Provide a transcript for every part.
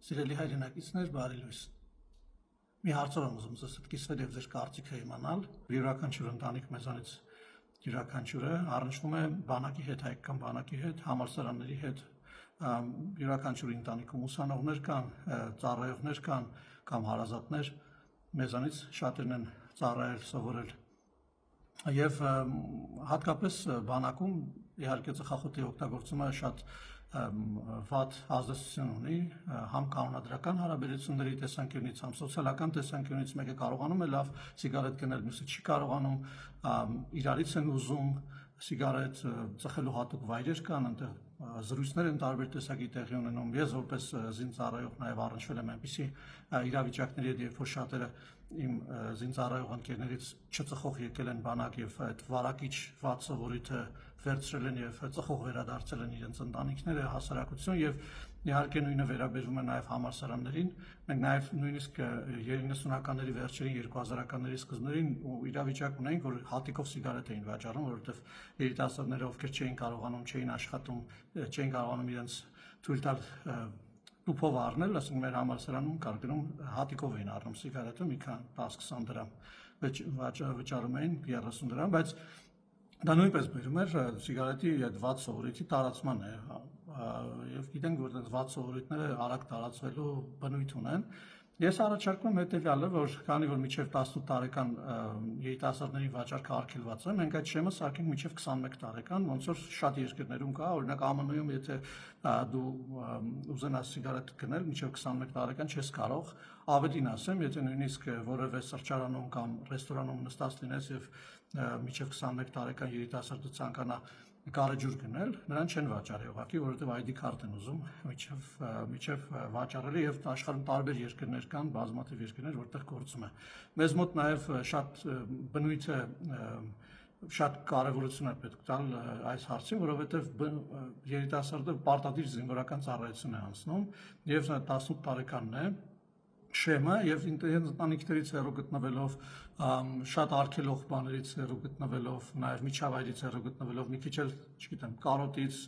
Սիրելի հայրենակիցներ, բարի լույս։ Մի հարցով եմ ուզում ձեզ հետ կիսվել եւ ձեր կարծիքը իմանալ։ Յուրաքանչյուր ընտանիք մեզանից յուրաքանչյուրը առնչվում է բանակի հետ, հայկական բանակի հետ, համալսարանների հետ, յուրաքանչյուր ընտանիքում ուսանողներ կան, ծառայողներ կան կամ հարազատներ, մեզանից շատերն են ծառայել, սովորել։ Եվ հատկապես բանակում իհարկե ծխախոտի օգտագործումը շատ վատ ազդեցություն ունի համ կանոնադրական հարաբերությունների տեսանկյունից, համ սոցիալական տեսանկյունից, մեկը կարողանում է լավ սիգարետ գնել, մյուսը չի կարողանում, իրարից են ուզում սիգարետ ծխելու հատուկ վայրեր կան, այնտեղ զրույցներ են տարբեր տեսակի տեղի ունենում։ Ես որպես զինծառայող նաև առնչվել եմ այնպիսի իրավիճակների հետ, երբ որ շատերը իմ զինծառայող ընկերներից չծխող եկել են բանակ եւ այդ վարակիչ վատ սովորույթը վերցրել են եւ ծխող վերադարձել են իրենց ընտանիքները, հասարակություն եւ իհարկե նույնը վերաբերվում է նաեւ համալսարաններին։ Մենք նաեւ նույնիսկ 90-ականների վերջերին 2000-ականների սկզբներին իրավիճակ ունեինք, որ հատիկով սիգարետ էին վաճառում, որովհետեւ երիտասարդները, ովքեր չէին կարողանում, չէին աշխատում, չէին կարողանում իրենց թույլ տալ տուփով առնել, ասենք մեր համալսարանում կար գնում հատիկով էին առնում սիգարետը, մի քան 10-20 դրամ վճարում էին 30 դրամ, բայց դա նույնպես բերում էր սիգարետի այդ վատ սովորույթի տարածման է, եւ գիտենք, որ այդ վատ սովորույթները արագ տարածվելու բնույթ ունեն։ Ես առաջարկում եմ հետեւյալը, որ քանի որ մինչև 18 տարեկան երիտասարդների վաճառքը արգելված է, մենք այդ շեմը սարքենք մինչև 21 տարեկան, ոնց որ շատ երկրներում կա, օրինակ ԱՄՆ-ում, եթե դու ուզենաս սիգարետ գնել մինչև 21 տարեկան չես կարող, ավելին ասեմ, եթե նույնիսկ որևէ սրճարանում կամ ռեստորանում նստած լինես եւ մինչև 21 տարեկան երիտասարդը ցանկանա գարեջուր գնել, նրան չեն վաճառի ուղղակի, որովհետև ID քարտ են ուզում միջև վաճառելի եւ աշխարհում տարբեր երկրներ կան, բազմաթիվ երկրներ, որտեղ գործում է։ Մեզ մոտ նաեւ շատ բնույթը շատ կարևորություն է պետք տալ այս հարցին, որովհետև երիտասարդը պարտադիր զինվորական ծառայություն է անցնում եւ 18 տարեկանն է շեմը եւ ընտանիքներից հեռու գտնվելով, շատ արգելող բաներից հեռու գտնվելով, նաեւ միջավայրից հեռու գտնվելով, մի քիչ էլ, չգիտեմ, կարոտից,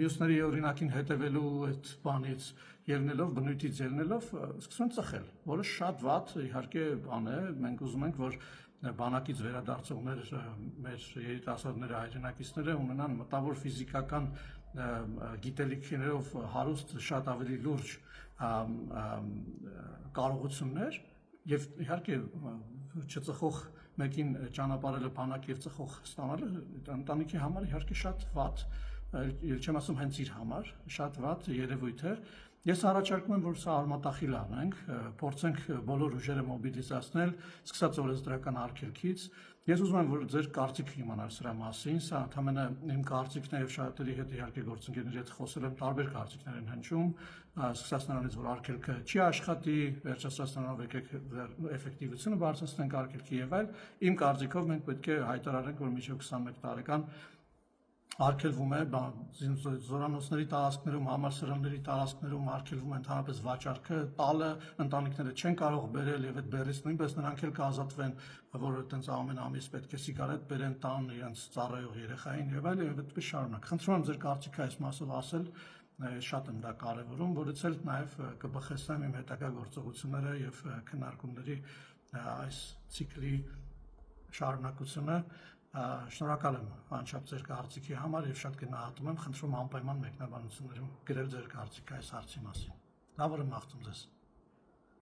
մյուսների օրինակին հետևելու այդ բանից ելնելով, բնույթից ելնելով, սկսում են ծխել, որը շատ վատ իհարկե բան է, մենք ուզում ենք, որ բանակից վերադարձողներ մեր երիտասարդները, հայրենակիցները ունենան մտավոր ֆիզիկական գիտելիքներով հարուստ շատ ավելի լուրջ կարողություններ եւ իհարկե չծխող մեկին ճանապարհելը բանակ եւ ծխող ստանալը ընտանիքի համար իհարկե շատ վատ, չեմ ասում հենց իր համար, շատ վատ երևույթ է։ Ես առաջարկում եմ, որ սա արմատախիլ անենք, փորձենք բոլոր ուժերը մոբիլիզացնել, սկսած օրենսդրական արգելքից։ Ես ուզում եմ, որ ձեր կարծիքը իմանալ սրա մասին, սա ընդհանրապես իմ կարծիքն է եւ շատերի հետ իհարկե գործընկերների հետ խոսել եմ, տարբեր կարծիքներ են հնչում, սկսած նրանից, որ արգելքը չի աշխատի, վերջացած նրանով եկեք էֆեկտիվությունը բարձրացնենք արգելքի եւ այլ։ Իմ կարծիքով մենք պետք է հայտարարենք, որ մինչեւ 21 տարեկան արգելվում է զորանոցների տարածքներում, համալսարանների տարածքներում արգելվում է ընդհանրապես վաճառքը, տալը ընտանիքները չեն կարող բերել եւ այդ բերից նույնպես նրանք էլ կազատվեն, որ այտենց ամեն ամիս պետք է սիգարետ բերեն տան իրենց ծառայող երեխային եւ այլն, եւ այդպես շարունակ։ Խնդրում եմ ձեր կարծիքը այս մասով ասել, շատ եմ դա կարևորում, որից էլ նաեւ կբխեցնեմ իմ հետագա գործողությունները եւ քննարկումների այս ցիկլի շարունակությունը։ Շնորհակալ եմ անչափ ձեր կարծիքի համար եւ շատ գնահատում եմ, խնդրում անպայման մեկնաբանություններում գրել ձեր կարծիքը այս հարցի մասին։ Լավ օրը մաղթում ձեզ։